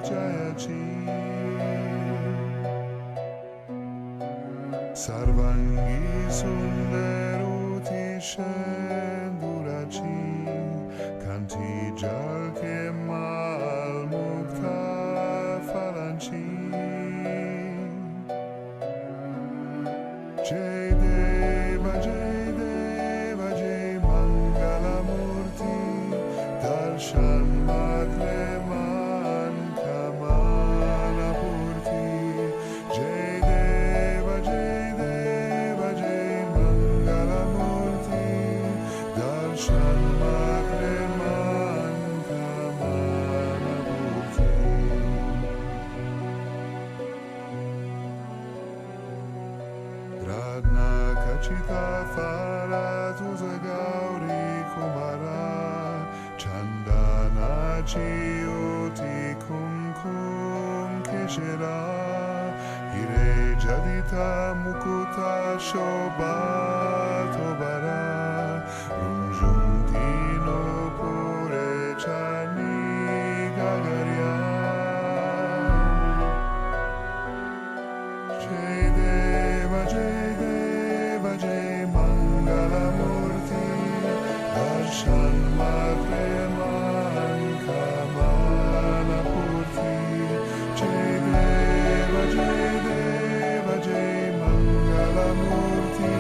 Jayachi Sarvangi Sundaruti Shendurachi Kanti Jal Kemal Mukta Falanchi Jai Deva Jai Mangala Murti Darshan Matreman Kamana Purti Jai Deva Jai Mangala Murti Darshan Matreman Kamana Purti Radna Kachita Fara Tuza Gauri Kumara Chandana Chiyoti Kumkum Keshera Hire Jadita Mukuta Shobha Tobara Rumjuntino Pure Chani Gagaria Jai Deva Jai Mangala Murti Darshan Matreman Kamana Purti Jai Deva Jai Mangala Murti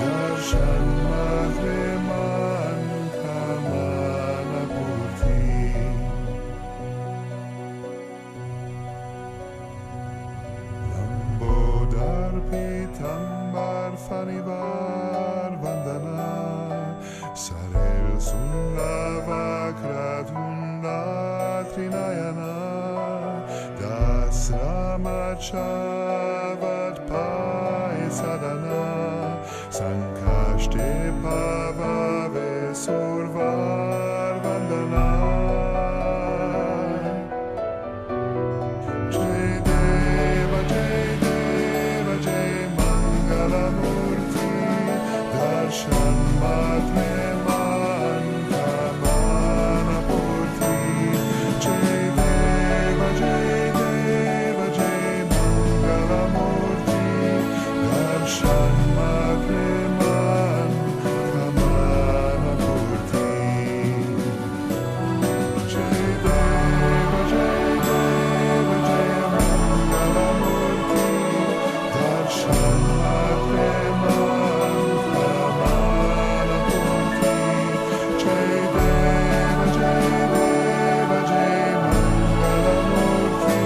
Darshan Matreman Kamana Purti Lambodar Pitambar Fanivar Vandana Sarel Sundava Kratunda Trinayana Das Ramachavat Pai Sadana Sankashte Pavave Survar Vandana Jai Deva Jai Mangala Murti Darshan Matreman Kamana Purti Jai Deva Jai Mangala Murti Darshan Matreman Kamana Purti Jai Deva Jai Mangala Murti Darshan Matreman Kamana Purti Jai Deva Jai Mangala Murti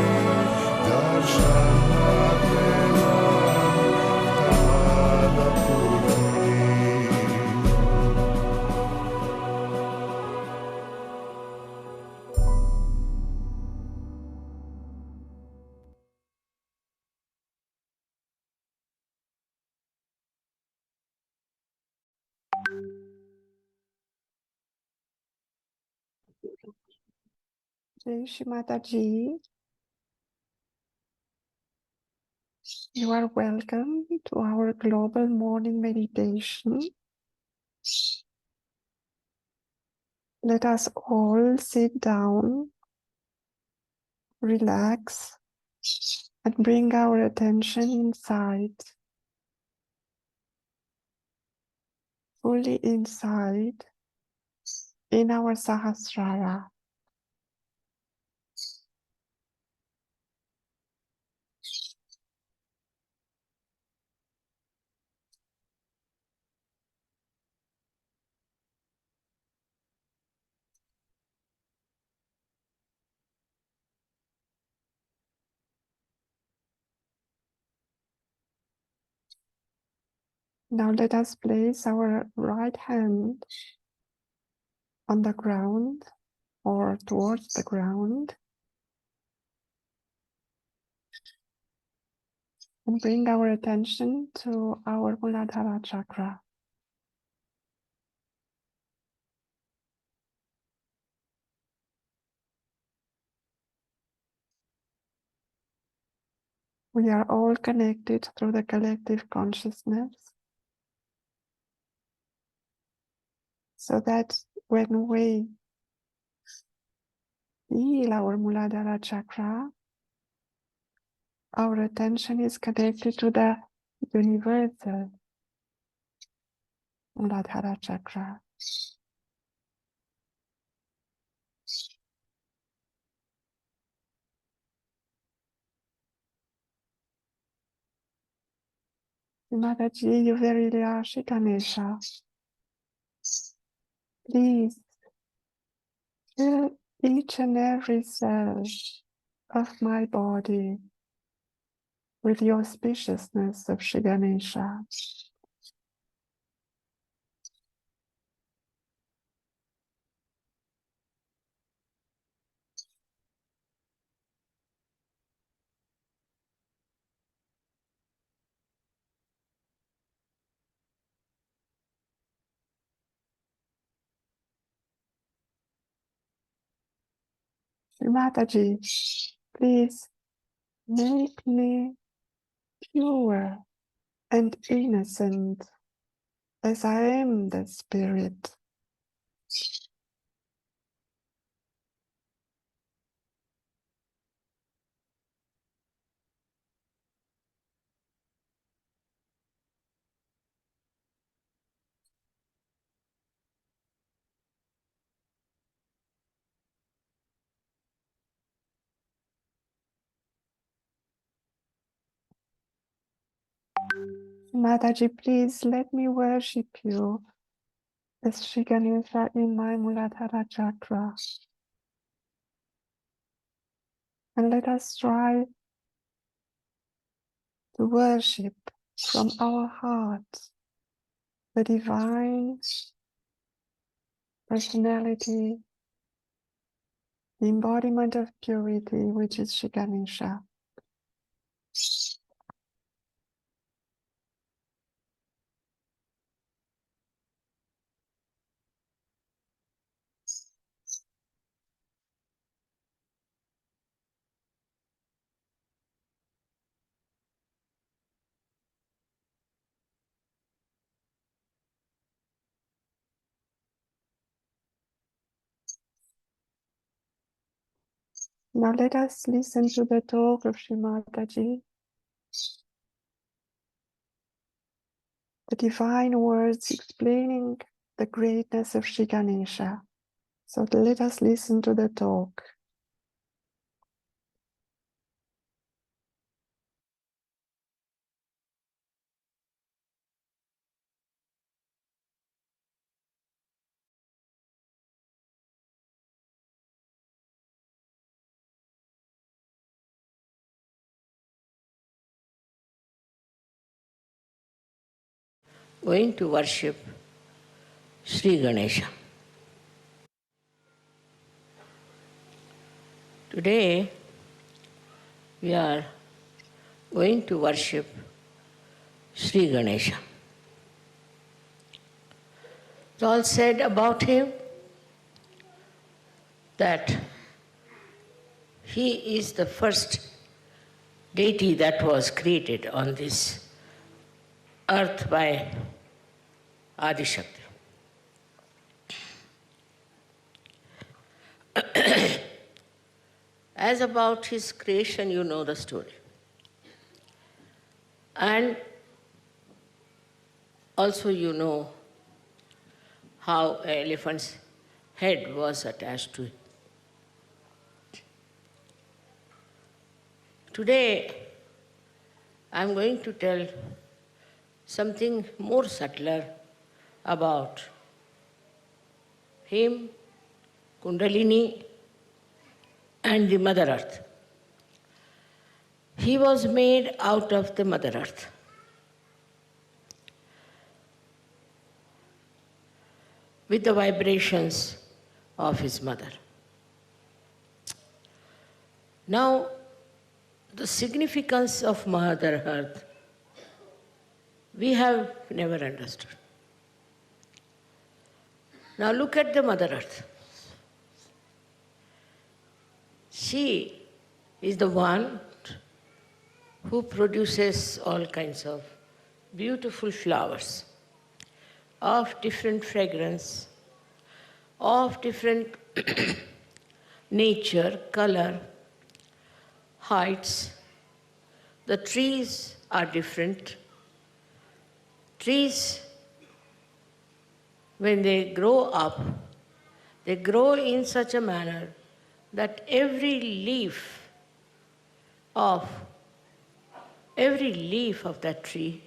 Darshan Matreman Kamana Purti Jai Shri Mataji, you are welcome to our global morning meditation. Let us all sit down, relax, and bring our attention inside, fully inside, in our Sahasrara. Now let us place our right hand on the ground or towards the ground and bring our attention to our Muladhara chakra. We are all connected through the collective consciousness, so that when we Feel our Muladhara chakra. Our attention is connected to the universal Muladhara chakra. Mataji, you very are Shri Ganesha. Please fill each and every cell of my body with the auspiciousness of Shri Ganesha. Mataji, please make me pure and innocent as I am the spirit. Mataji, please let me worship you as Shri Ganesha in my Muladhara chakra. And let us try to worship from our hearts the divine personality, the embodiment of purity, which is Shri Ganesha. Now let us listen to the talk of Shri Mataji, the divine words explaining the greatness of Shri Ganesha. So let us listen to the talk. Going to worship Sri Ganesha. Today we are going to worship Sri Ganesha. It's all said about him that he is the first deity that was created on this earth by Adi Shakti. As about his creation, you know the story. And also you know how an elephant's head was attached to it. Today, I am going to tell something more subtler about him, Kundalini, and the Mother Earth. He was made out of the Mother Earth. With the vibrations of his mother. Now, the significance of Mother Earth, we have never understood. Now look at the Mother Earth. She is the one who produces all kinds of beautiful flowers of different fragrance, of different nature, color, heights. The trees are different. Trees, when they grow up, they grow in such a manner that every leaf of that tree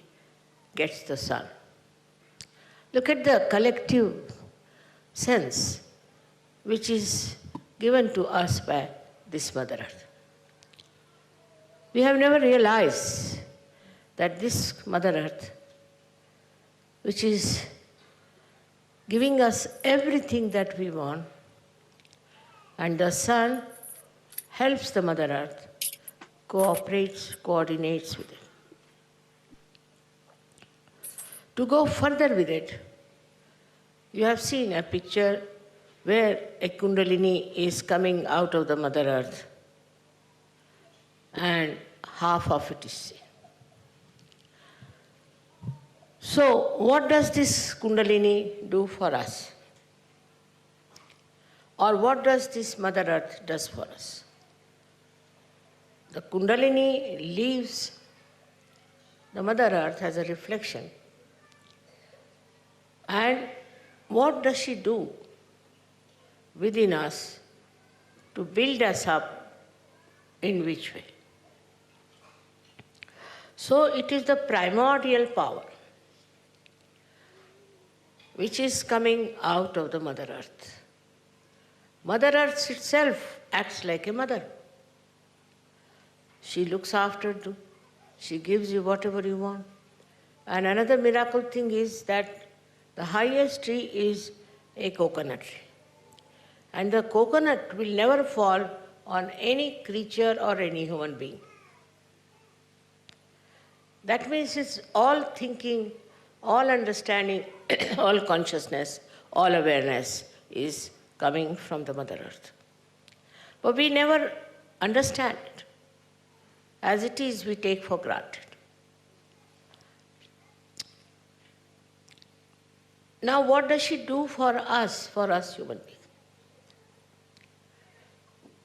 gets the sun. Look at the collective sense which is given to us by this Mother Earth. We have never realized that this Mother Earth, which is giving us everything that we want, and the sun helps the Mother Earth, cooperates, coordinates with it. To go further with it, you have seen a picture where a Kundalini is coming out of the Mother Earth, and half of it is seen. So, what does this Kundalini do for us? Or what does this Mother Earth does for us? The Kundalini leaves the Mother Earth as a reflection. And what does she do within us to build us up in which way? So it is the primordial power which is coming out of the Mother Earth. Mother Earth itself acts like a mother. She looks after you. She gives you whatever you want. And another miracle thing is that the highest tree is a coconut tree. And the coconut will never fall on any creature or any human being. That means it's all thinking, all understanding, all consciousness, all awareness is coming from the Mother Earth. But we never understand it. As it is, we take for granted. Now, what does she do for us human beings?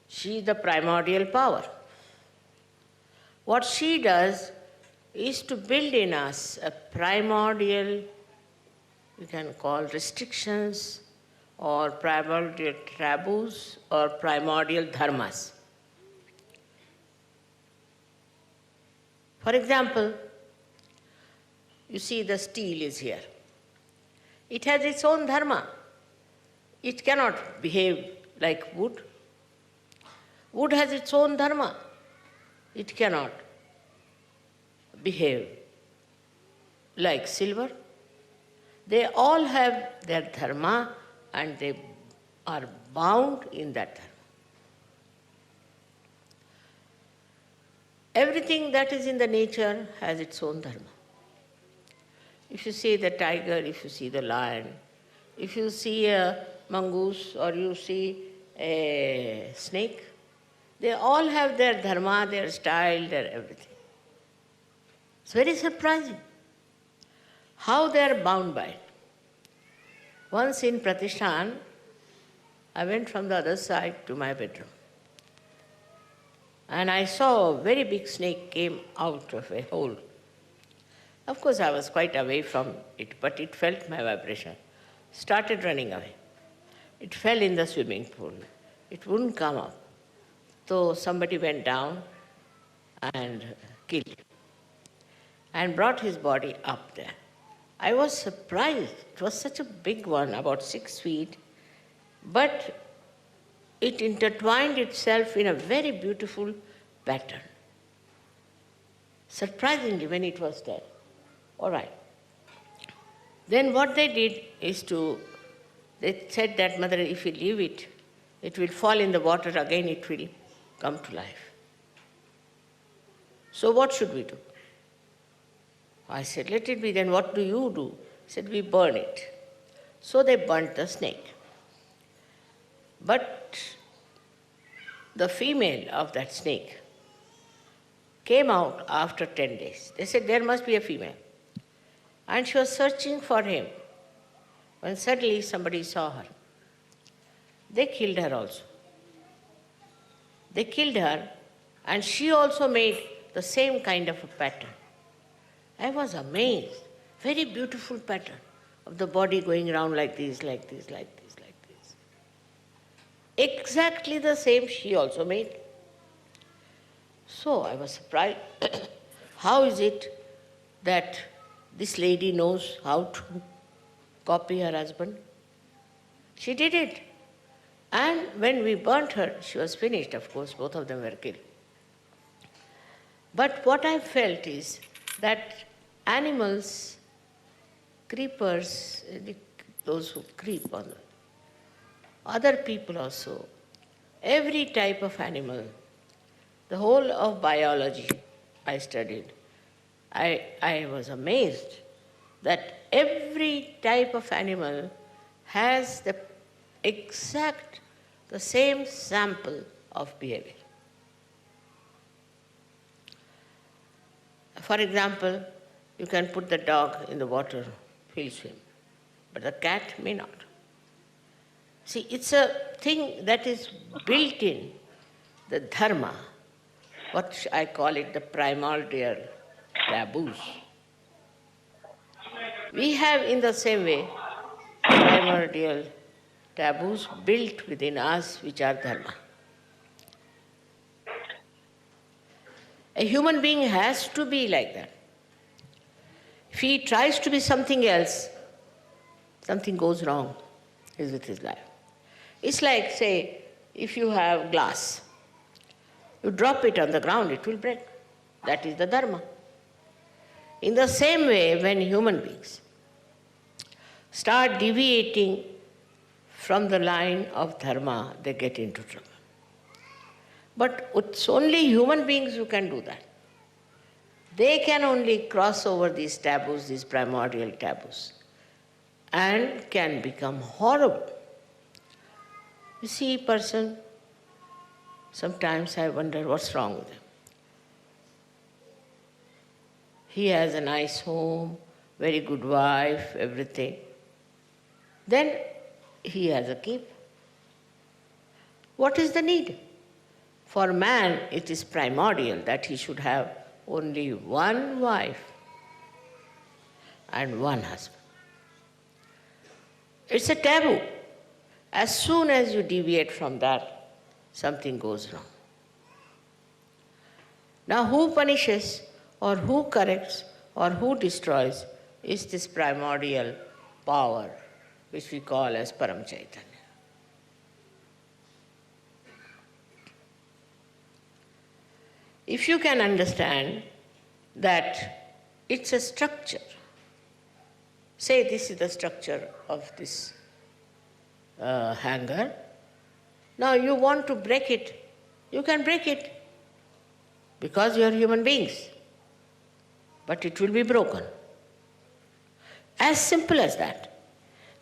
She is the primordial power. What she does is to build in us a primordial, we can call restrictions, or primordial taboos, or primordial dharmas. For example, you see the steel is here. It has its own dharma. It cannot behave like wood. Wood has its own dharma. It cannot behave like silver. They all have their dharma and they are bound in that dharma. Everything that is in the nature has its own dharma. If you see the tiger, if you see the lion, if you see a mongoose or you see a snake, they all have their dharma, their style, their everything. It's very surprising how they are bound by it. Once in Pratishthan, I went from the other side to my bedroom. And I saw a very big snake came out of a hole. Of course, I was quite away from it, but it felt my vibration. Started running away. It fell in the swimming pool. It wouldn't come up. So somebody went down and killed him and brought his body up there. I was surprised. It was such a big one, about 6 feet, but it intertwined itself in a very beautiful pattern. Surprisingly, when it was there. All right. Then what they did is they said that, Mother, if you leave it, it will fall in the water again, it will come to life. So what should we do? I said, let it be. Then what do you do? He said, we burn it. So they burnt the snake. But the female of that snake came out after 10 days. They said, there must be a female. And she was searching for him when suddenly somebody saw her. They killed her also. They killed her, and she also made the same kind of a pattern. I was amazed. Very beautiful pattern of the body going around like this, like this, like this, like this. Exactly the same she also made. So I was surprised. How is it that this lady knows how to copy her husband? She did it. And when we burnt her, she was finished, of course, both of them were killed. But what I felt is that animals, creepers, those who creep on other people also, every type of animal, the whole of biology I studied, I was amazed that every type of animal has the same sample of behavior. For example, you can put the dog in the water, he'll swim, but the cat may not. See, it's a thing that is built in the dharma, what I call it, the primordial taboos. We have in the same way primordial taboos built within us, which are dharma. A human being has to be like that. If he tries to be something else, something goes wrong with his life. It's like, say, if you have glass, you drop it on the ground, it will break. That is the dharma. In the same way, when human beings start deviating from the line of dharma, they get into trouble. But it's only human beings who can do that. They can only cross over these taboos, these primordial taboos, and can become horrible. You see, a person, sometimes I wonder what's wrong with him. He has a nice home, very good wife, everything. Then he has a keep. What is the need? For man, it is primordial that he should have only one wife and one husband. It's a taboo. As soon as you deviate from that, something goes wrong. Now, who punishes or who corrects or who destroys is this primordial power, which we call as Param Chaitanya. If you can understand that it's a structure, say this is the structure of this hanger. Now you want to break it, you can break it because you are human beings, but it will be broken. As simple as that.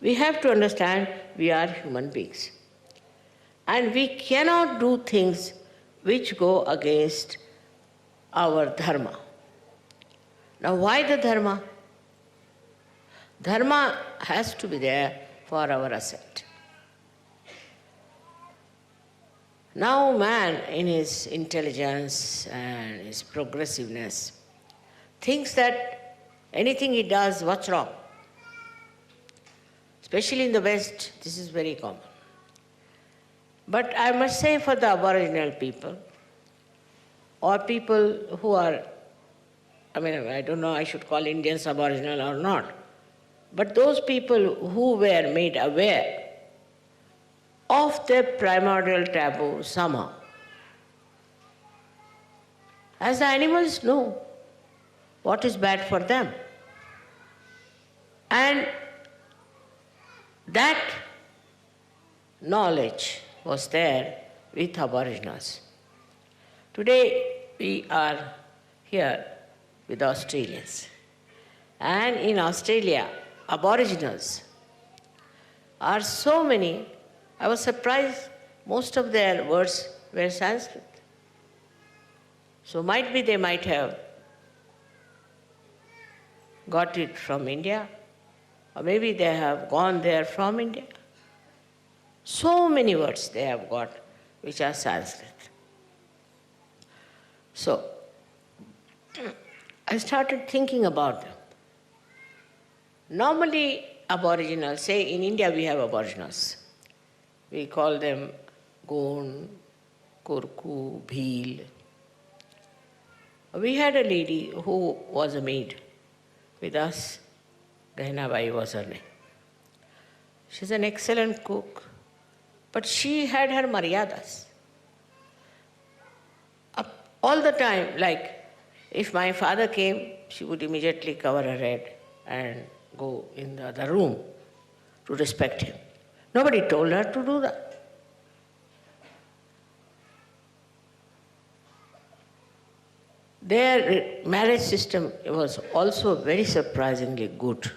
We have to understand we are human beings. And we cannot do things which go against our dharma. Now, why the dharma? Dharma has to be there for our ascent. Now, man, in his intelligence and his progressiveness, thinks that anything he does, what's wrong? Especially in the West, this is very common. But I must say for the Aboriginal people, or people who are, I don't know, I should call Indians Aboriginal or not, but those people who were made aware of their primordial taboo somehow. As the animals know what is bad for them. And that knowledge was there with Aboriginals. Today we are here with Australians. And in Australia, Aboriginals are so many. I was surprised most of their words were Sanskrit. So might be they might have got it from India, or maybe they have gone there from India. So many words they have got which are Sanskrit. So, I started thinking about them. Normally, aboriginals, say in India we have aboriginals. We call them Gond, Kurku, Bhil. We had a lady who was a maid with us. Ganesh was her name. She's an excellent cook, but she had her maryadas. All the time, like if my father came, she would immediately cover her head and go in the other room to respect him. Nobody told her to do that. Their marriage system was also very surprisingly good.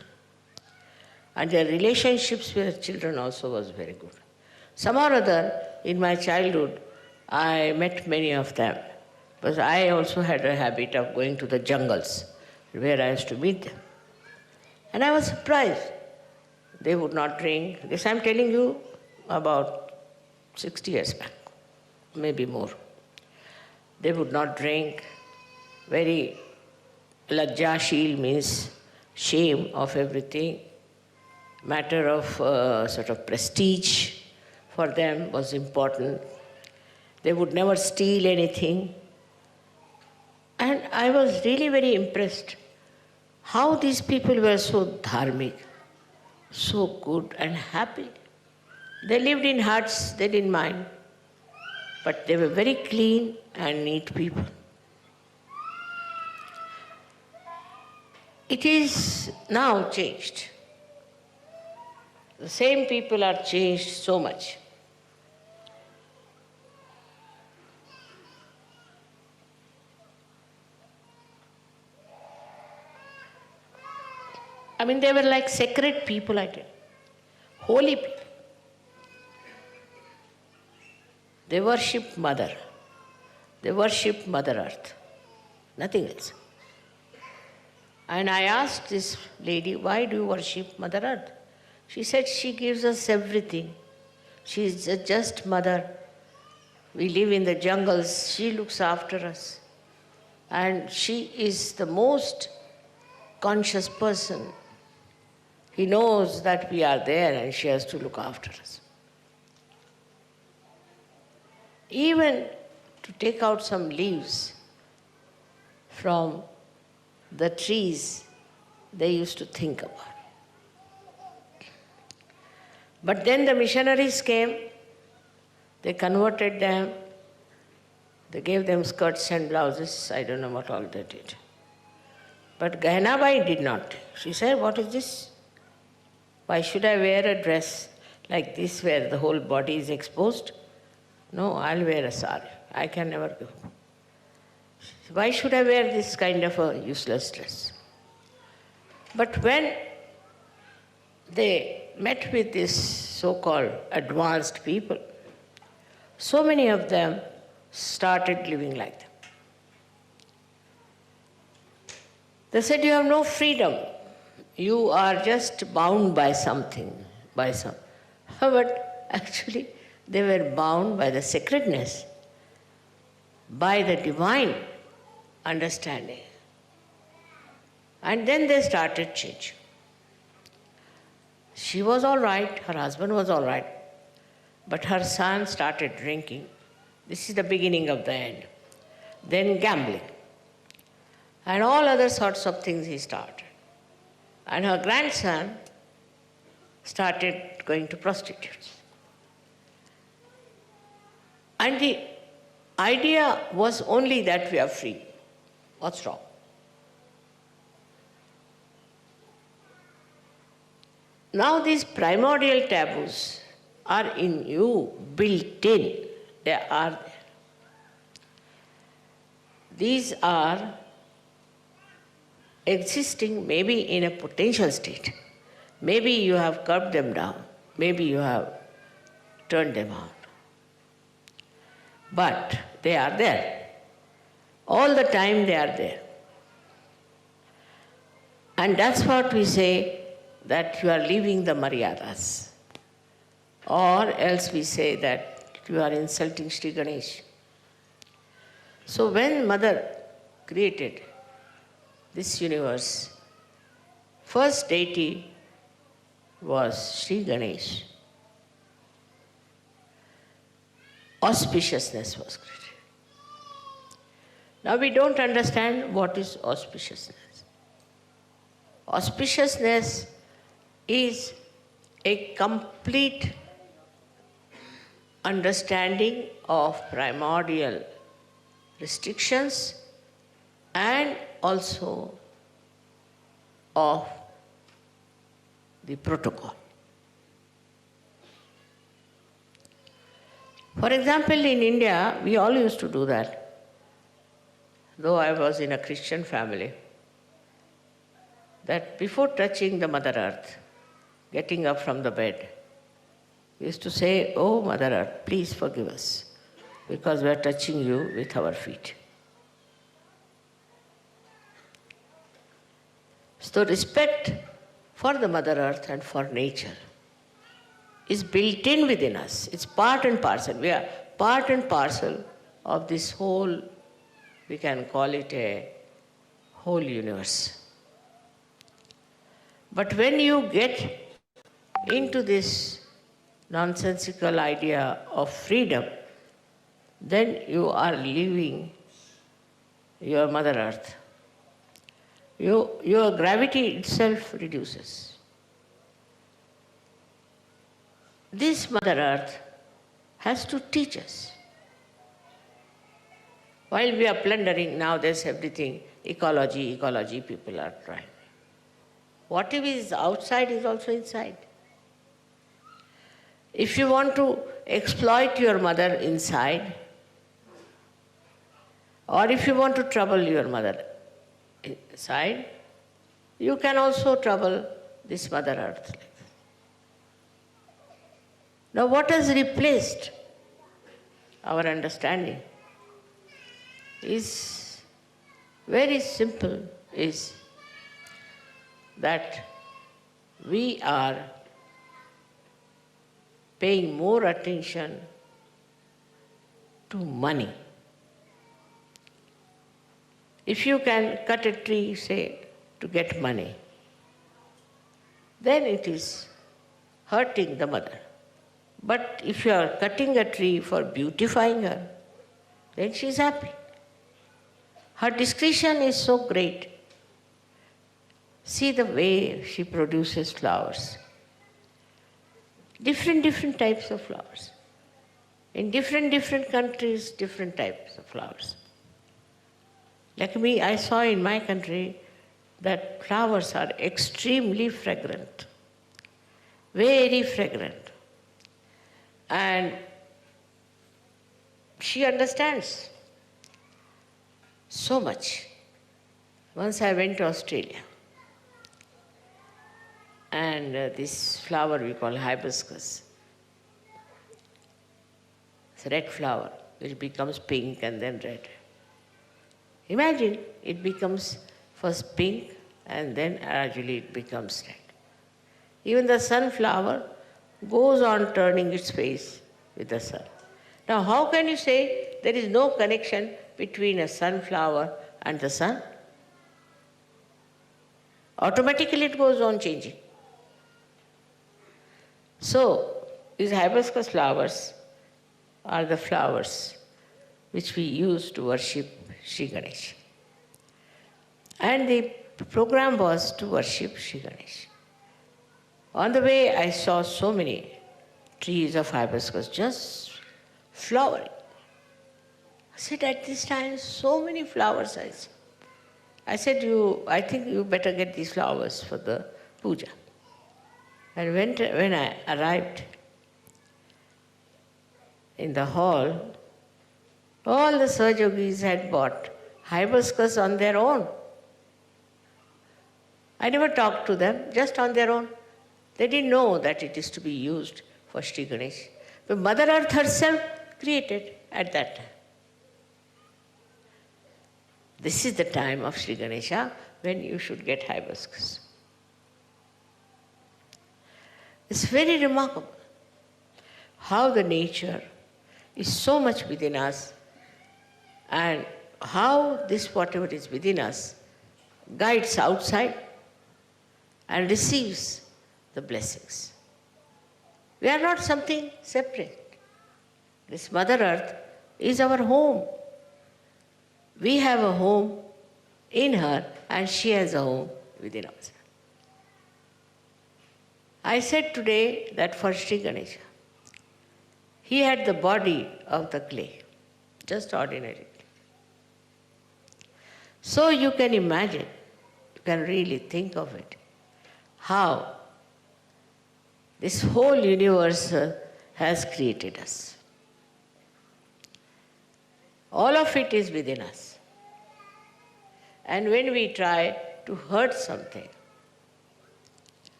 And their relationships with their children also was very good. Somehow or other, in my childhood, I met many of them. Because I also had a habit of going to the jungles where I used to meet them. And I was surprised. They would not drink. This I'm telling you about 60 years back, maybe more. They would not drink. Very lajjashil means shame of everything. Matter of sort of prestige for them was important. They would never steal anything. And I was really very impressed how these people were so dharmic, so good and happy. They lived in huts, they didn't mind, but they were very clean and neat people. It is now changed. The same people are changed so much. I mean, they were like sacred people, I tell you. Holy people. They worship Mother. They worship Mother Earth. Nothing else. And I asked this lady, why do you worship Mother Earth? She said, she gives us everything. She is a just mother. We live in the jungles. She looks after us. And she is the most conscious person. He knows that we are there and she has to look after us. Even to take out some leaves from the trees, they used to think about. But then the missionaries came, they converted them, they gave them skirts and blouses, I don't know what all they did. But Ganesh did not. She said, what is this? Why should I wear a dress like this where the whole body is exposed? No, I'll wear a sari. I can never go. Why should I wear this kind of a useless dress? But when they met with these so-called advanced people, so many of them started living like them. They said, you have no freedom. You are just bound by something, by some. But actually, they were bound by the sacredness, by the divine understanding. And then they started changing. She was all right, her husband was all right, but her son started drinking. This is the beginning of the end. Then gambling. And all other sorts of things he started. And her grandson started going to prostitutes. And the idea was only that we are free. What's wrong? Now these primordial taboos are in you, built in. They are there. These are existing maybe in a potential state. Maybe you have curbed them down. Maybe you have turned them out. But they are there. All the time they are there. And that's what we say, that you are leaving the maryadas. Or else we say that you are insulting Shri Ganesha. So when Mother created this universe, first deity was Shri Ganesha. Auspiciousness was created. Now we don't understand what is auspiciousness. Auspiciousness is a complete understanding of primordial restrictions and also of the protocol. For example, in India, we all used to do that. Though I was in a Christian family, that before touching the Mother Earth, getting up from the bed, we used to say, "Oh Mother Earth, please forgive us, because we are touching you with our feet." So respect for the Mother Earth and for nature is built in within us. It's part and parcel. We are part and parcel of this whole, we can call it a whole universe. But when you get into this nonsensical idea of freedom, then you are leaving your Mother Earth. Your gravity itself reduces. This Mother Earth has to teach us. While we are plundering, now there's everything, ecology, people are trying. Whatever is outside is also inside. If you want to exploit your mother inside, or if you want to trouble your mother inside, you can also trouble this Mother Earth. Now what has replaced our understanding is very simple, is that we are paying more attention to money. If you can cut a tree, say, to get money, then it is hurting the mother. But if you are cutting a tree for beautifying her, then she is happy. Her discretion is so great. See the way she produces flowers. Different types of flowers. In different countries, different types of flowers. Like me, I saw in my country that flowers are extremely fragrant, very fragrant. And she understands so much. Once I went to Australia, and this flower we call hibiscus. It's a red flower, which becomes pink and then red. Imagine, it becomes first pink and then gradually it becomes red. Even the sunflower goes on turning its face with the sun. Now, how can you say there is no connection between a sunflower and the sun? Automatically it goes on changing. So, these hibiscus flowers are the flowers which we use to worship Shri Ganesha. And the program was to worship Shri Ganesha. On the way, I saw so many trees of hibiscus just flowering. I said, at this time, so many flowers I saw. I said, I think you better get these flowers for the puja. And when I arrived in the hall, all the Sahajogis had bought hibiscus on their own. I never talked to them, just on their own. They didn't know that it is to be used for Shri Ganesha. But Mother Earth herself created at that time. This is the time of Shri Ganesha when you should get hibiscus. It's very remarkable how the nature is so much within us, and how this whatever is within us guides outside and receives the blessings. We are not something separate. This Mother Earth is our home. We have a home in her and she has a home within us. I said today that for Shri Ganesha, he had the body of the clay, just ordinary. So you can imagine, you can really think of it, how this whole universe has created us. All of it is within us. And when we try to hurt something,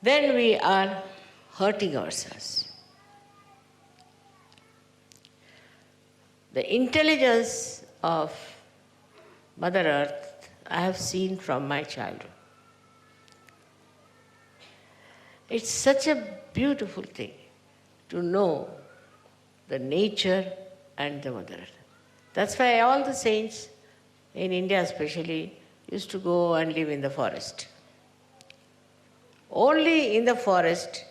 then we are hurting ourselves. The intelligence of Mother Earth I have seen from my childhood. It's such a beautiful thing to know the nature and the Mother Earth. That's why all the saints in India especially used to go and live in the forest. Only in the forest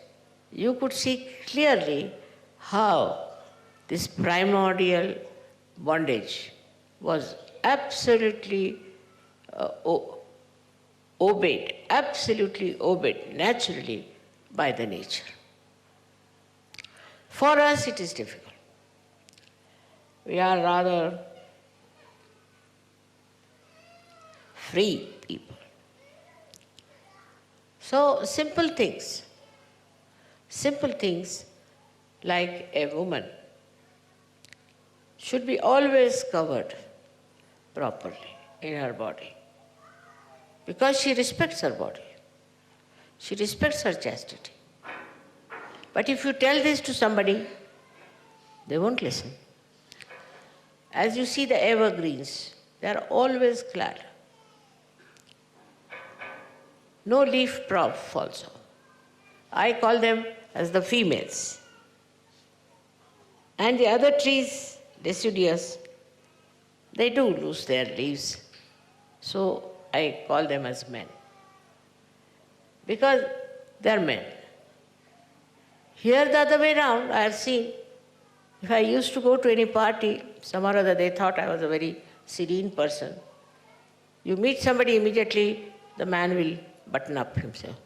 you could see clearly how this primordial bondage was absolutely obeyed naturally by the nature. For us it is difficult. We are rather free people. So simple things like a woman should be always covered properly in her body because she respects her body. She respects her chastity. But if you tell this to somebody, they won't listen. As you see the evergreens, they are always clad. No leaf prop falls off. I call them as the females. And the other trees, deciduous, they do lose their leaves. So I call them as men. Because they are men. Here the other way around, I have seen, if I used to go to any party, somehow or other they thought I was a very serene person. You meet somebody immediately, the man will button up himself.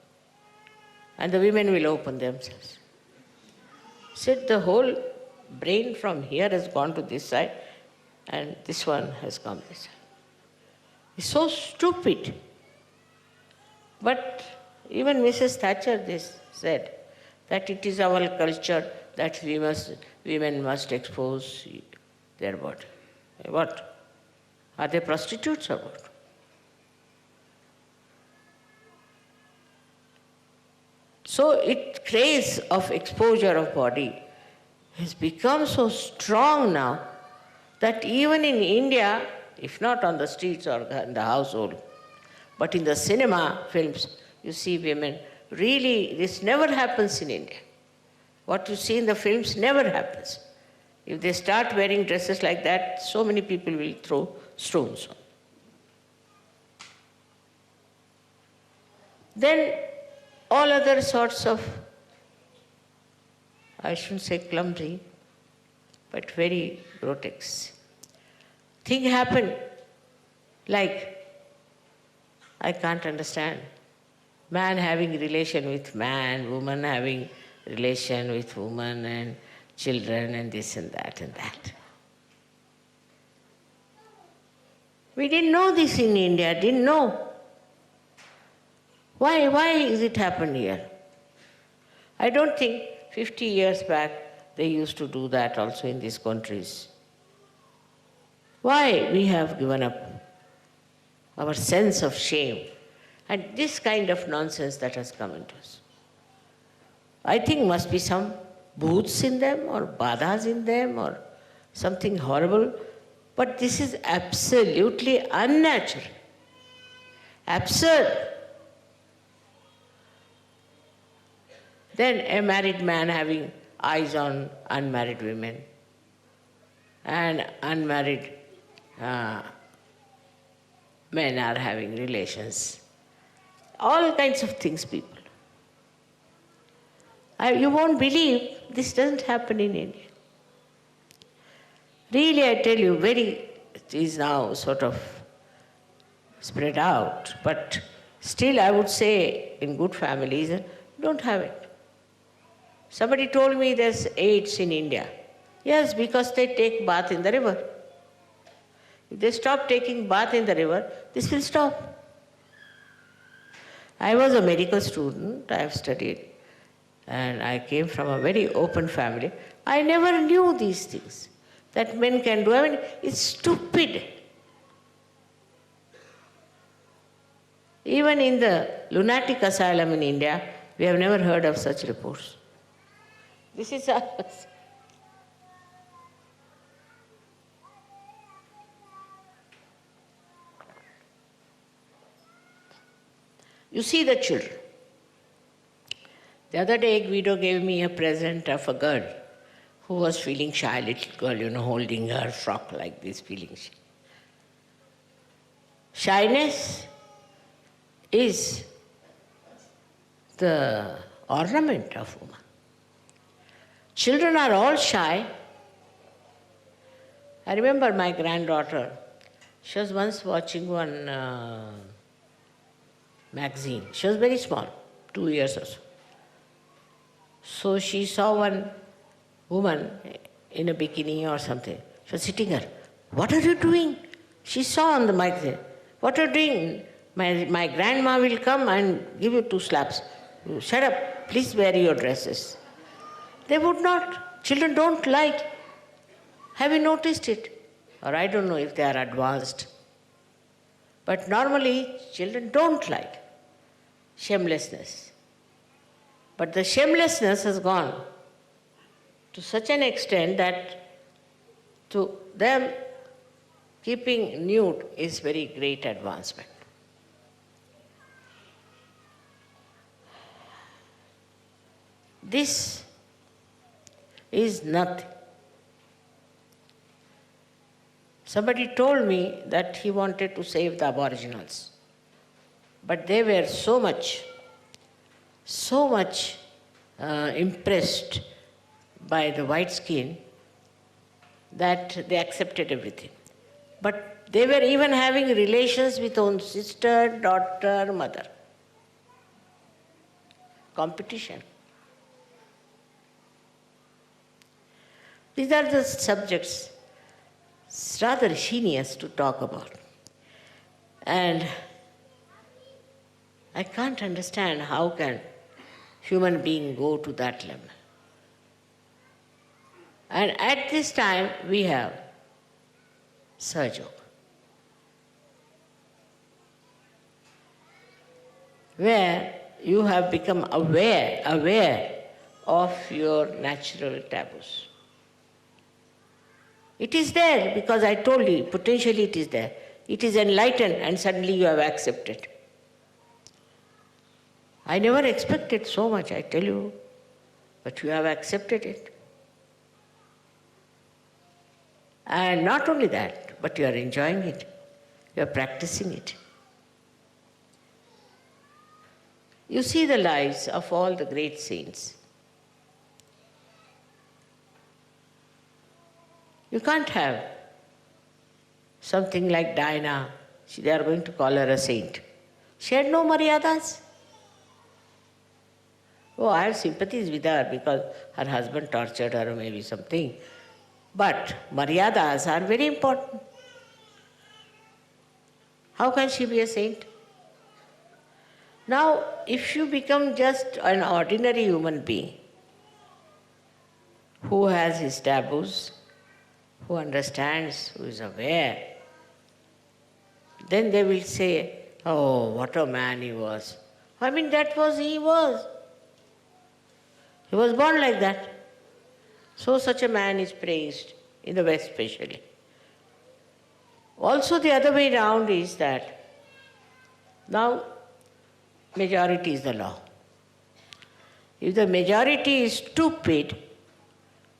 And the women will open themselves. Said the whole brain from here has gone to this side and this one has come this side. It's so stupid. But even Mrs. Thatcher this said that it is our culture that women must expose their body. What? Are they prostitutes or what? So its craze of exposure of body has become so strong now that even in India, if not on the streets or in the household, but in the cinema films, you see women. Really, this never happens in India. What you see in the films never happens. If they start wearing dresses like that, so many people will throw stones on. Then all other sorts of, I shouldn't say clumsy, but very grotesque thing happen, like, I can't understand. Man having relation with man, woman having relation with woman, and children, and this and that and that. We didn't know this in India, didn't know. Why is it happened here? I don't think 50 years back they used to do that also in these countries. Why we have given up our sense of shame and this kind of nonsense that has come into us. I think must be some bhoots in them or badhas in them or something horrible, but this is absolutely unnatural, absurd. Then a married man having eyes on unmarried women and unmarried men are having relations. All kinds of things, people. You won't believe this doesn't happen in India. Really, I tell you, it is now sort of spread out, but still I would say in good families, don't have it. Somebody told me there's AIDS in India. Yes, because they take bath in the river. If they stop taking bath in the river, this will stop. I was a medical student, I have studied, and I came from a very open family. I never knew these things that men can do. I mean, it's stupid. Even in the lunatic asylum in India, we have never heard of such reports. This is us. You see the children. The other day, Guido gave me a present of a girl who was feeling shy, little girl, holding her frock like this, feeling shy. Shyness is the ornament of woman. Children are all shy. I remember my granddaughter, she was once watching one magazine. She was very small, 2 years or so. So she saw one woman in a bikini or something. She was sitting there. What are you doing? She saw on the magazine. What are you doing? My grandma will come and give you 2 slaps. Shut up, please wear your dresses. They would not. Children don't like. Have you noticed it? Or I don't know if they are advanced. But normally, children don't like shamelessness. But the shamelessness has gone to such an extent that to them, keeping nude is very great advancement. This is nothing. Somebody told me that he wanted to save the aboriginals, but they were so much impressed by the white skin that they accepted everything. But they were even having relations with own sister, daughter, mother. Competition. These are the subjects. It's rather heinous to talk about. And I can't understand how can human being go to that level. And at this time we have Sahaja, where you have become aware of your natural taboos. It is there because I told you, potentially it is there. It is enlightened and suddenly you have accepted. I never expected so much, I tell you, but you have accepted it. And not only that, but you are enjoying it. You are practicing it. You see the lives of all the great saints. You can't have something like Diana. They are going to call her a saint. She had no maryadas. Oh, I have sympathies with her because her husband tortured her or maybe something. But maryadas are very important. How can she be a saint? Now, if you become just an ordinary human being who has his taboos, who understands, who is aware, then they will say, oh, what a man he was. I mean, that was he was. He was born like that. So such a man is praised, in the West especially. Also the other way around is that now majority is the law. If the majority is stupid,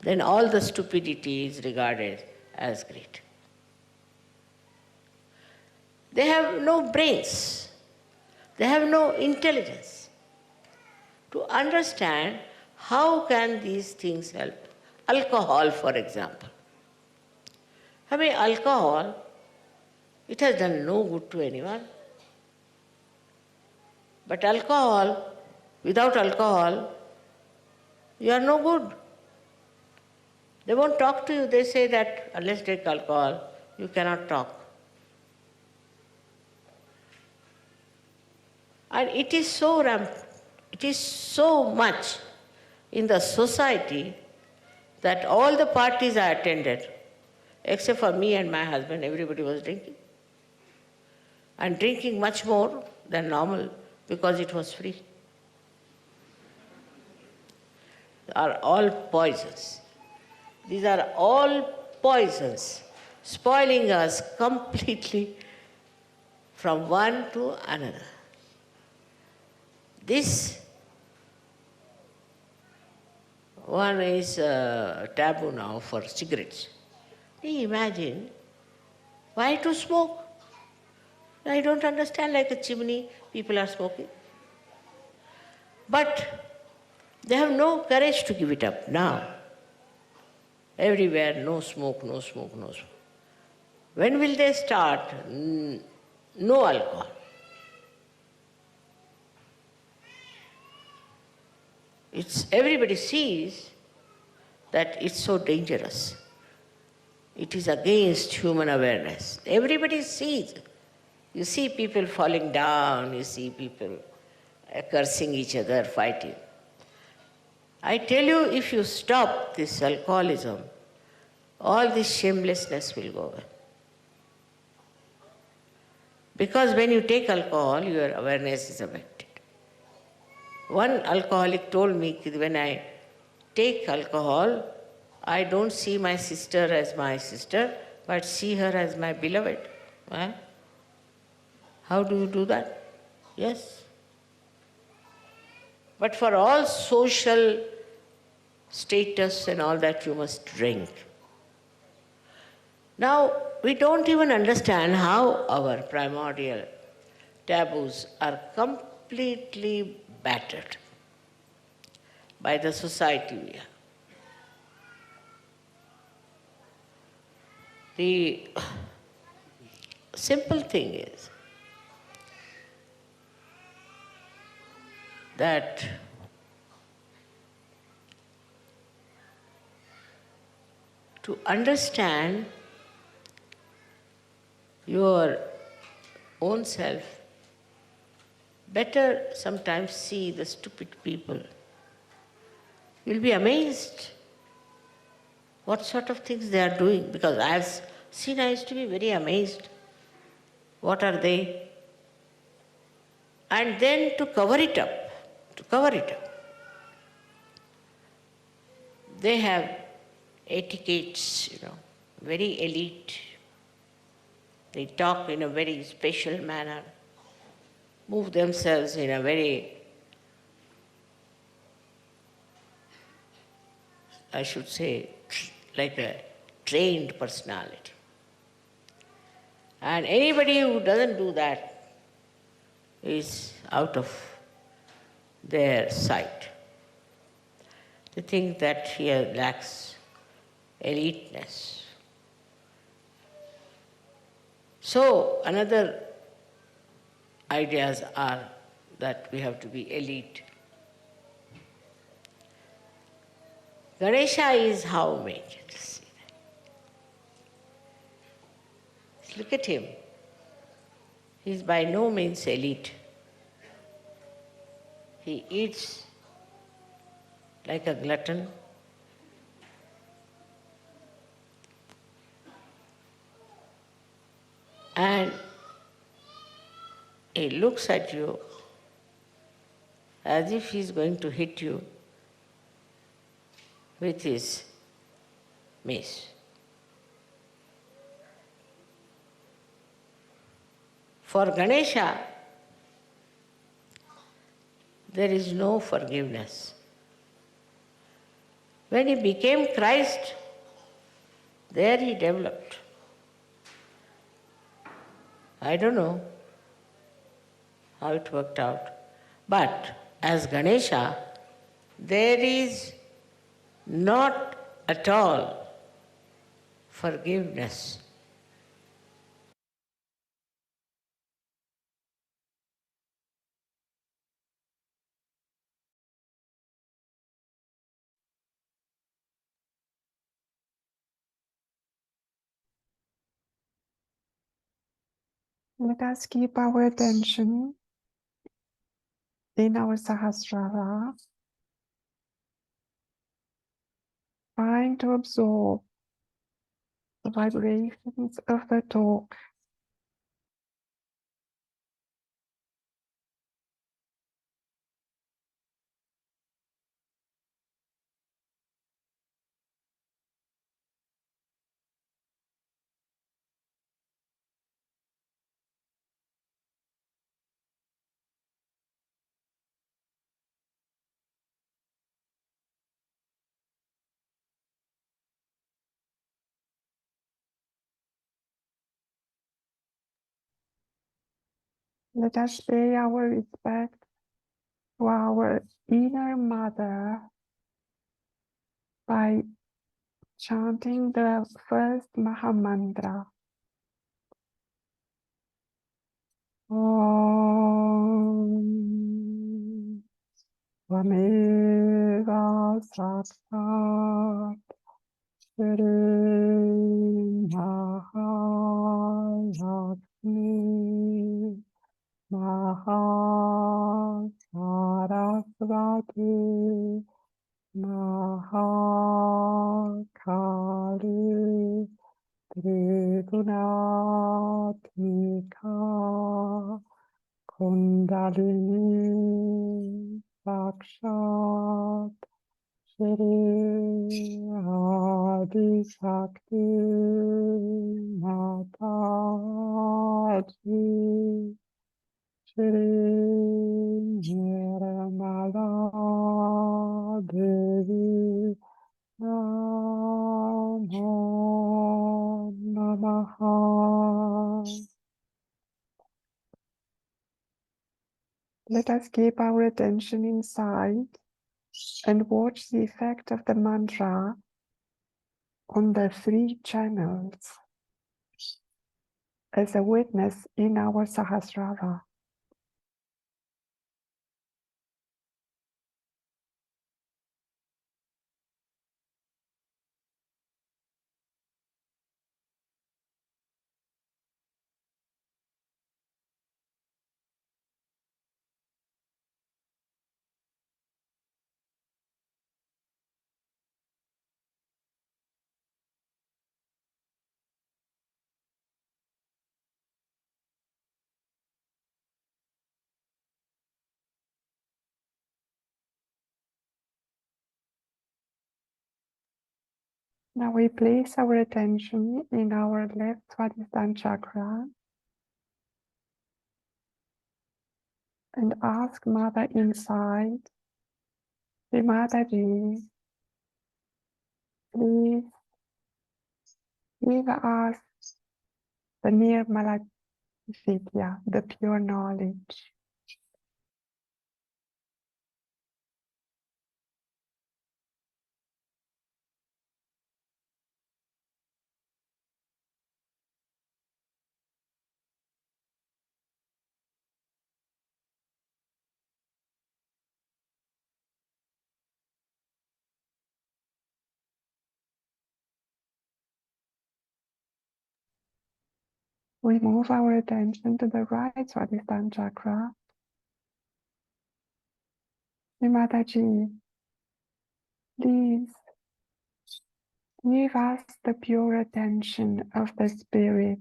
then all the stupidity is regarded as great. They have no brains. They have no intelligence to understand how can these things help. Alcohol, for example. I mean, alcohol, it has done no good to anyone. But alcohol, without alcohol, you are no good. They won't talk to you. They say that unless you take alcohol, you cannot talk. And it is so rampant, it is so much in the society that all the parties I attended, except for me and my husband, everybody was drinking. And drinking much more than normal because it was free. Are all poisons. These are all poisons, spoiling us completely from one to another. This one is taboo now for cigarettes. Can you imagine? Why to smoke? I don't understand, like a chimney, people are smoking. But they have no courage to give it up now. Everywhere, no smoke, no smoke, no smoke. When will they start? No alcohol. Everybody sees that it's so dangerous. It is against human awareness. Everybody sees. You see people falling down, you see people cursing each other, fighting. I tell you, if you stop this alcoholism, all this shamelessness will go away. Because when you take alcohol, your awareness is affected. One alcoholic told me that when I take alcohol, I don't see my sister as my sister, but see her as my beloved. Huh? How do you do that? Yes. But for all social status and all that, you must drink. Now, we don't even understand how our primordial taboos are completely battered by the society we are. The simple thing is that to understand your own self, better sometimes see the stupid people. You'll be amazed what sort of things they are doing, because I used to be very amazed. What are they? And then to cover it up, they have etiquettes, very elite. They talk in a very special manner, move themselves in a very, I should say, like a trained personality. And anybody who doesn't do that is out of their sight. They think that he lacks eliteness. So, another ideas are that we have to be elite. Ganesha is how made? See that. Look at him. He is by no means elite. He eats like a glutton. And he looks at you as if he's going to hit you with his mace. For Ganesha, there is no forgiveness. When he became Christ, there he developed. I don't know how it worked out. But as Ganesha, there is not at all forgiveness. Let us keep our attention in our Sahasrara, trying to absorb the vibrations of the talk. Let us pay our respect to our inner mother by chanting the first Mahamantra. Om Vameva Sakshat Shri Mahalakshmi Mahasarasvati Mahakali Trigunatmika Kundalini Sakshat Shri Adi Shakti Mataji Shri Nirmala Devi Namo Namaha. Let us keep our attention inside and watch the effect of the mantra on the three channels as a witness in our Sahasrara. Now we place our attention in our left Swadhisthana chakra and ask Mother inside, Mataji, please give us the Nirmala Vidya, the pure knowledge. We move our attention to the right Swadhisthana chakra. Mataji, please give us the pure attention of the Spirit.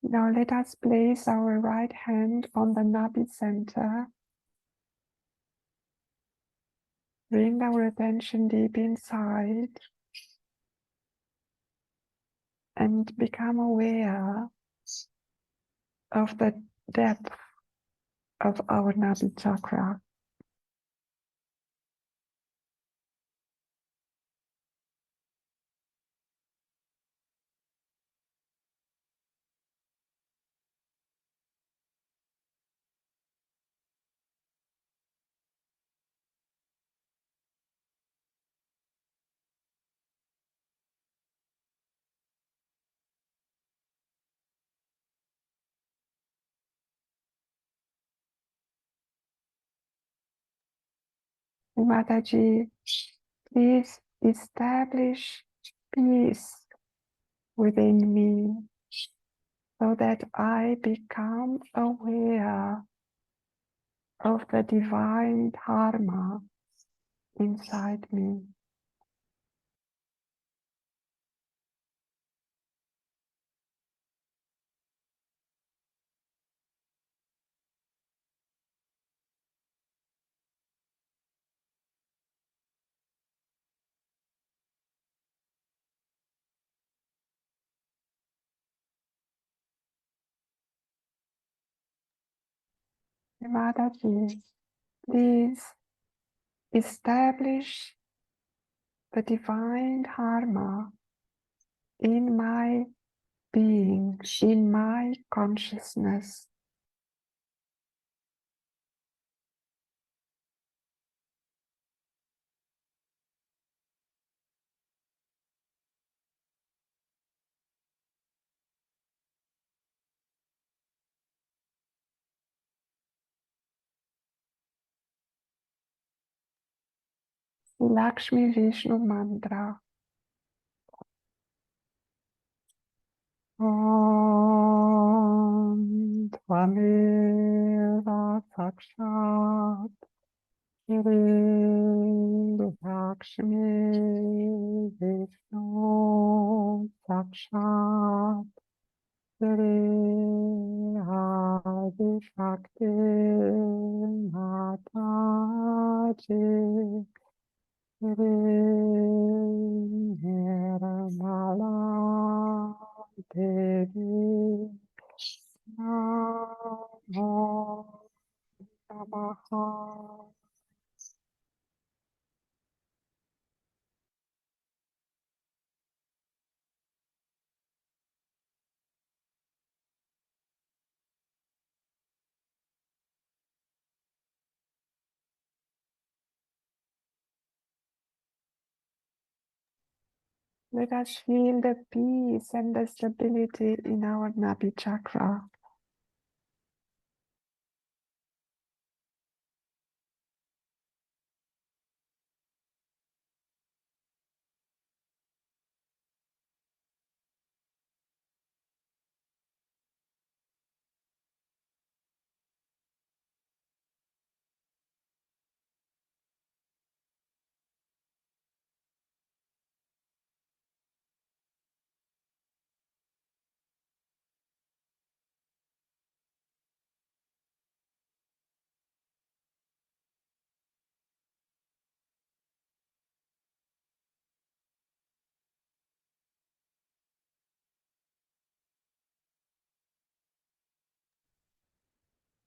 Now let us place our right hand on the Nabi center. Bring our attention deep inside and become aware of the depth of our Nabi chakra. Mataji, please establish peace within me so that I become aware of the divine dharma inside me. Mataji, please establish the divine dharma in my being, in my consciousness. Lakshmi Vishnu mantra. Om Tvameva Sakshat Shri Lakshmi Vishnu Sakshat Shri Adi Shakti Mataji Shri Nirmala Devi Namo Namaha. Let us feel the peace and the stability in our Nabi chakra.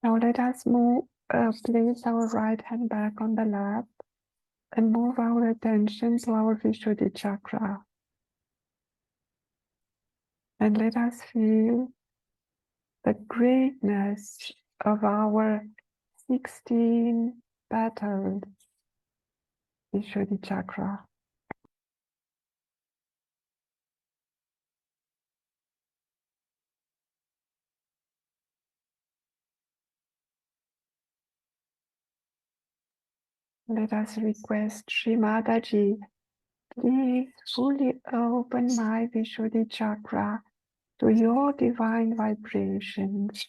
Now let us place our right hand back on the lap and move our attention to our Vishuddhi chakra. And let us feel the greatness of our 16 petaled Vishuddhi chakra. Let us request Shri Mataji, please fully open my Vishuddhi chakra to your divine vibrations.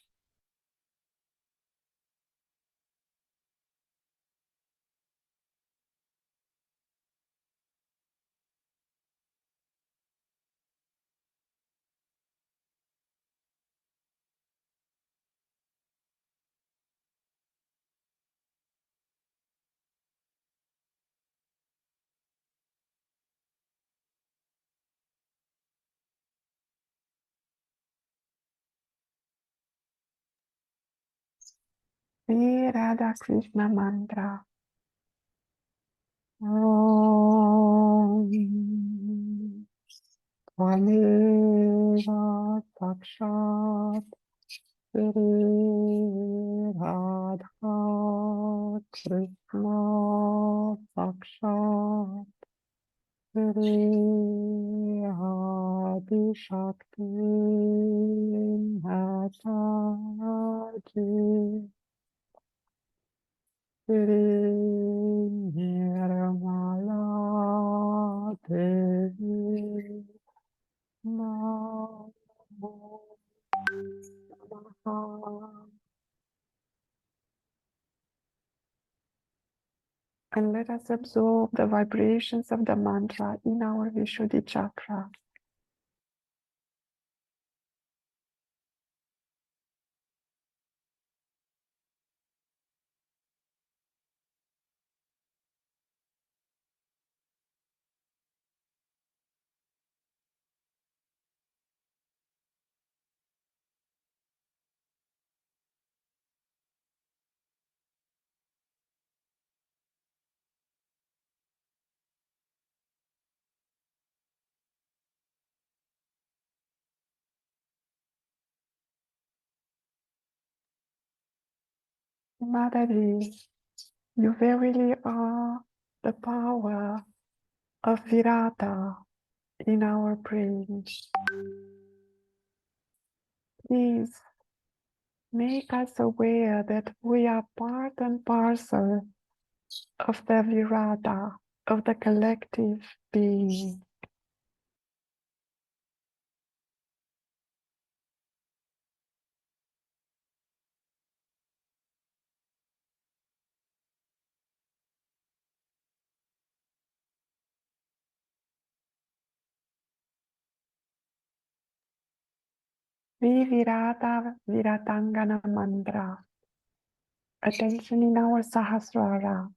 Shri Radha Krishna mantra. Om Tvameva Sakshat Shri Radha Krishna Sakshat Shri Adi Shakti Mataji Shri Nirmala Devi Namo Namaha. And let us absorb the vibrations of the mantra in our Vishuddhi chakra. Madhuri, you verily are the power of Virata in our brain. Please make us aware that we are part and parcel of the Virata, of the collective being. Vivirata Viratangana mantra. Attention in our Sahasrara.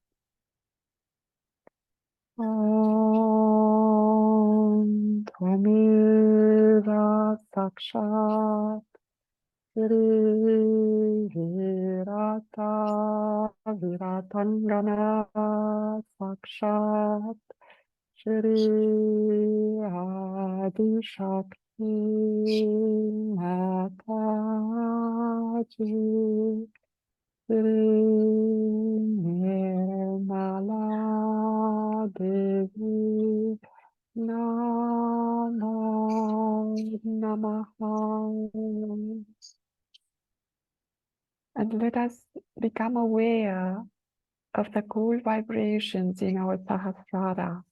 Om Tvameva Sakshat Shri Virata Viratangana Sakshat Shri Adi Shakti Mataji Shri Nirmala Devi Namo Namaha. And let us become aware of the cool vibrations in our Sahasrara.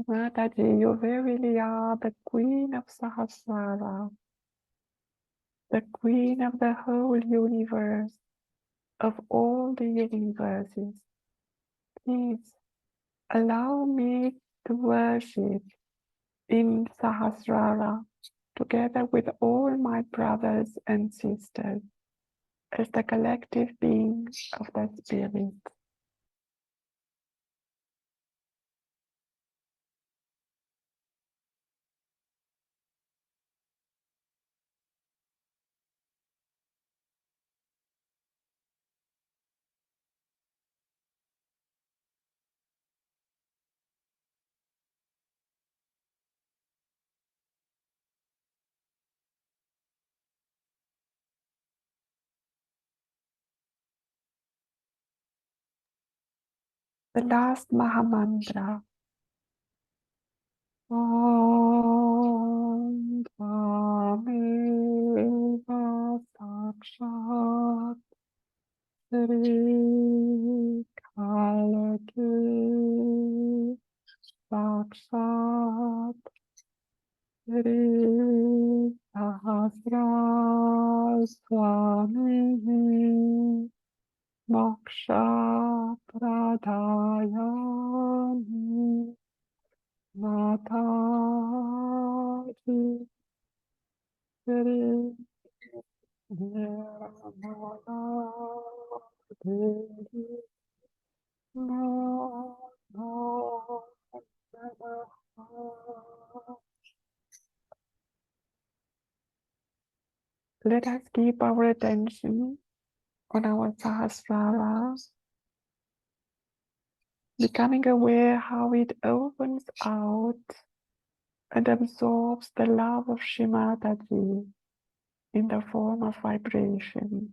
Mataji, you verily are the Queen of Sahasrara, the Queen of the whole universe, of all the universes. Please allow me to worship in Sahasrara together with all my brothers and sisters as the collective being of the Spirit. The last Mahamantra. Om Tvameva Sakshat Shri Kalaki Sakshat Shri Sahasraswami Moksha Pradayani Mataji Shri Nirmala Devi Namo Namaha. Let us keep our attention on our Sahasrara, becoming aware how it opens out and absorbs the love of Shri Mataji in the form of vibrations.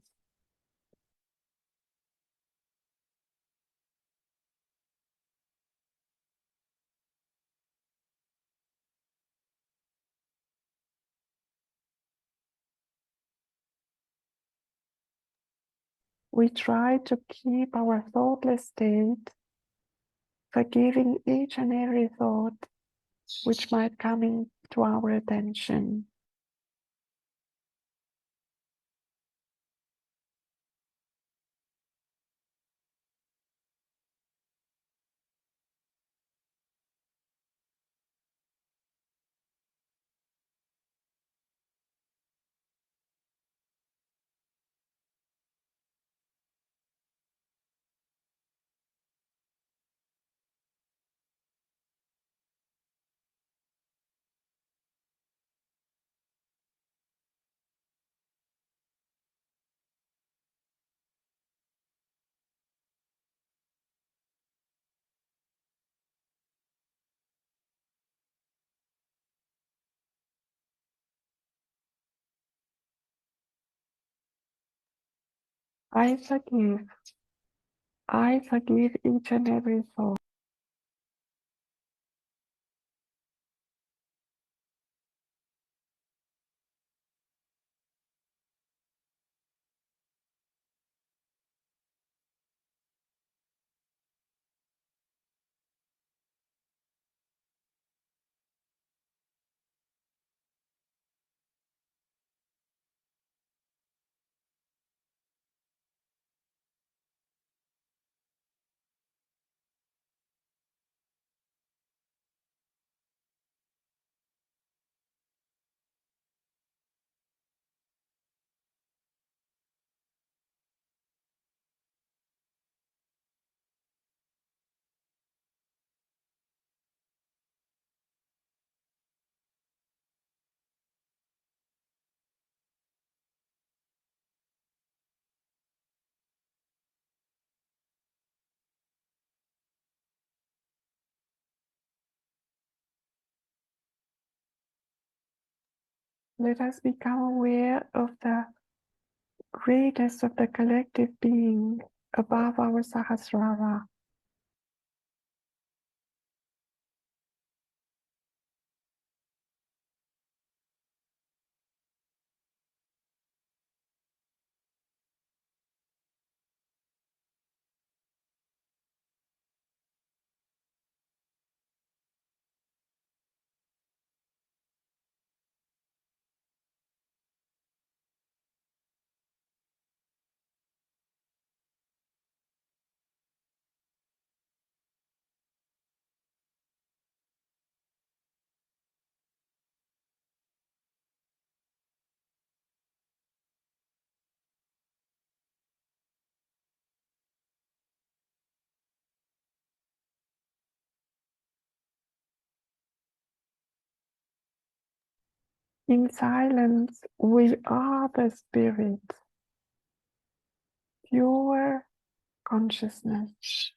We try to keep our thoughtless state, forgiving each and every thought which might come into our attention. I forgive. I forgive each and every thought. Let us become aware of the greatness of the collective being above our Sahasrara. In silence, we are the spirit, pure consciousness.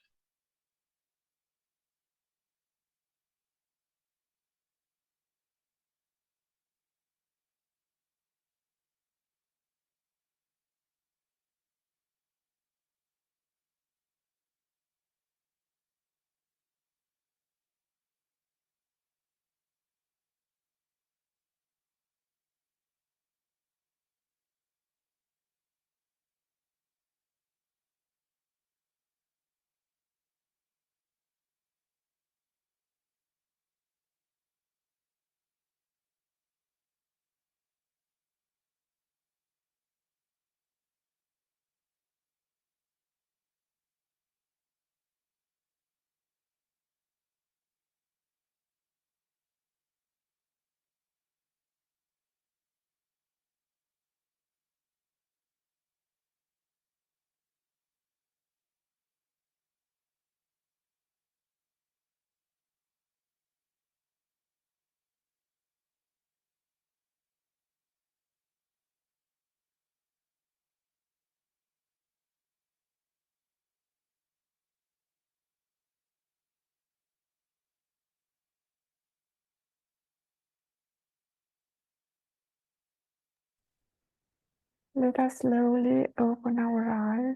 Let us slowly open our eyes.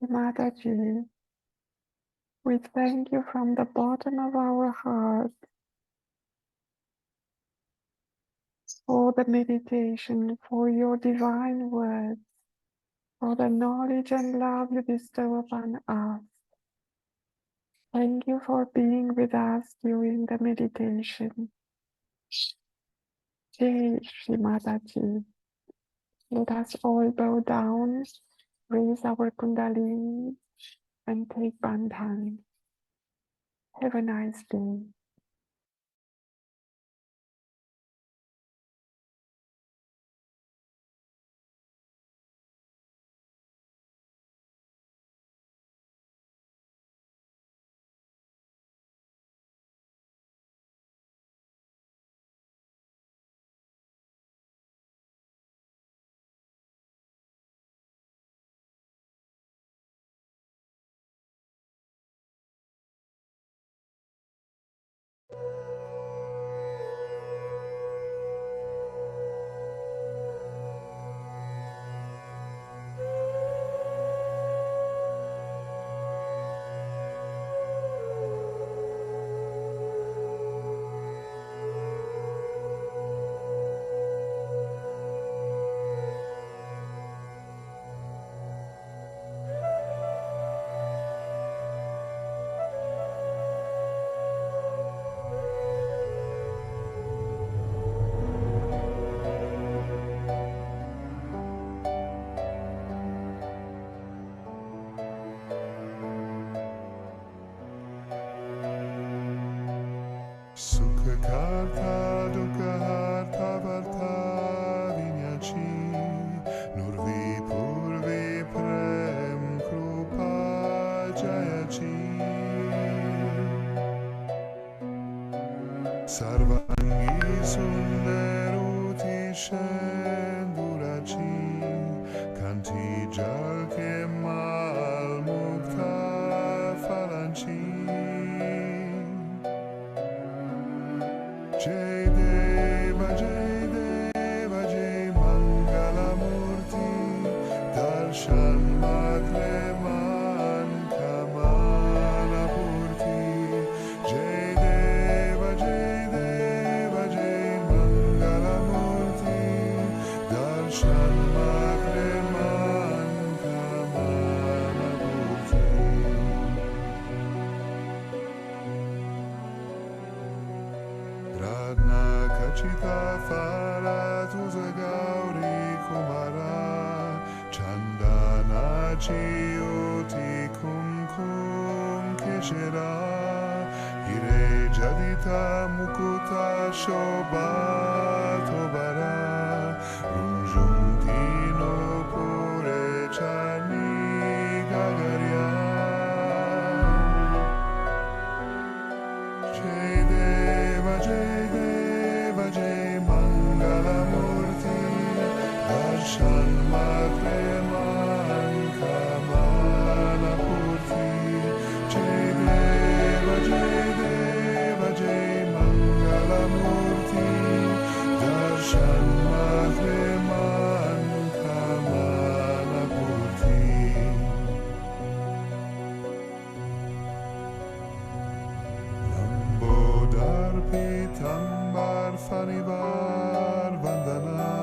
Mataji, we thank you from the bottom of our heart for the meditation, for your divine words, for the knowledge and love you bestow upon us. Thank you for being with us during the meditation. Jai Shri Mataji. Let us all bow down, raise our kundalini, and take bandhan. Have a nice day. Sukha karta dukkha harta varta vinyachi nurvi purvi prem krupa jayachi sarvangi sundaruti shendurachi kanti jal kemal mukta falanchi Jai Deva Jai Mangala Murti Darshan Magleman Kamala Purti Jai Deva Jai Mangala Murti Darshan Magleman Kamala Purti Radna Kachita Fara Tuza Gauri Kumara Chandana Chiyoti Kumkum Keshera Hire Jadita Mukuta Shobha Tobara Runjuntino Pure Chani Gagaria Jai Mangala Murti Darshan Magleman Kamala Purti Jai Deva Jai Mangala Murti Darshan Magleman Kamala Purti Lambodar Pitambar Fanivar Vandana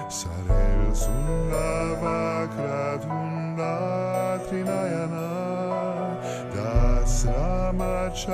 Sarel Sundava Kratunda Trinayana Das Ramachava